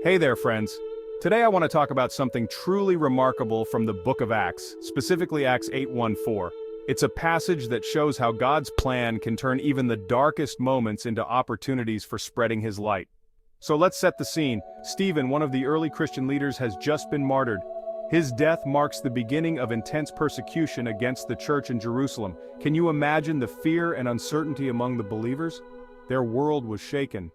Hey there, friends. Today I want to talk about something truly remarkable from the book of Acts, specifically Acts 8:14. It's a passage that shows how God's plan can turn even the darkest moments into opportunities for spreading his light. So let's set the scene. Stephen, one of the early Christian leaders, has just been martyred. His death marks the beginning of intense persecution against the church in Jerusalem. Can you imagine the fear and uncertainty among the believers? Their world was shaken.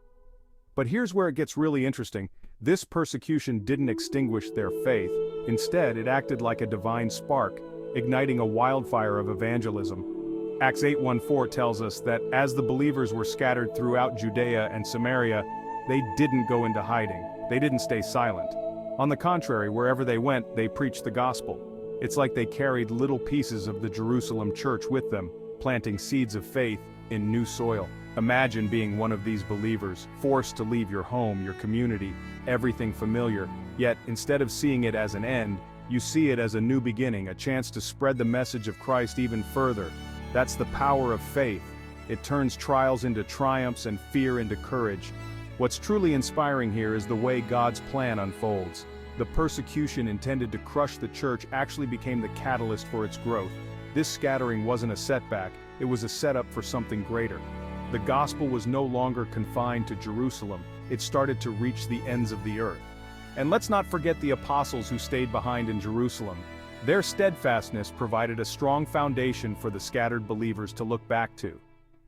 But here's where it gets really interesting. This persecution didn't extinguish their faith. Instead, it acted like a divine spark, igniting a wildfire of evangelism. Acts 8:14 tells us that as the believers were scattered throughout Judea and Samaria, they didn't go into hiding. They didn't stay silent. On the contrary, wherever they went, they preached the gospel. It's like they carried little pieces of the Jerusalem church with them, planting seeds of faith in new soil. Imagine being one of these believers, forced to leave your home, your community, everything familiar, yet instead of seeing it as an end, you see it as a new beginning, a chance to spread the message of Christ even further. That's the power of faith. It turns trials into triumphs and fear into courage. What's truly inspiring here is the way God's plan unfolds. The persecution intended to crush the church actually became the catalyst for its growth. This scattering wasn't a setback, it was a setup for something greater. The gospel was no longer confined to Jerusalem, it started to reach the ends of the earth. And let's not forget the apostles who stayed behind in Jerusalem. Their steadfastness provided a strong foundation for the scattered believers to look back to.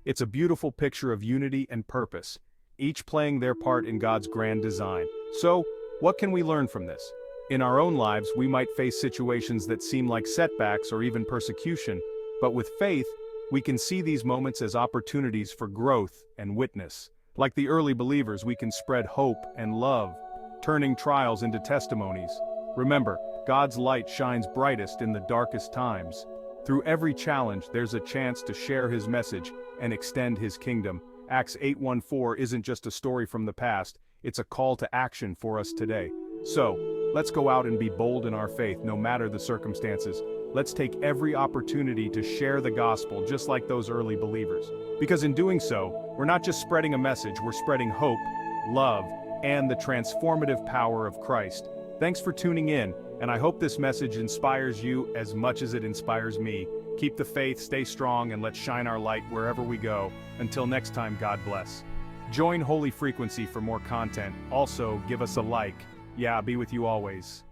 It's a beautiful picture of unity and purpose, each playing their part in God's grand design. So, what can we learn from this? In our own lives, we might face situations that seem like setbacks or even persecution, but with faith, we can see these moments as opportunities for growth and witness. Like the early believers, we can spread hope and love, turning trials into testimonies. Remember, God's light shines brightest in the darkest times. Through every challenge, there's a chance to share his message and extend his kingdom. Acts 8:14 isn't just a story from the past, it's a call to action for us today. So, let's go out and be bold in our faith, no matter the circumstances. Let's take every opportunity to share the gospel just like those early believers. Because in doing so, we're not just spreading a message, we're spreading hope, love, and the transformative power of Christ. Thanks for tuning in, and I hope this message inspires you as much as it inspires me. Keep the faith, stay strong, and let's shine our light wherever we go. Until next time, God bless. Join Holy Frequency for more content. Also, give us a like. Yeah, be with you always.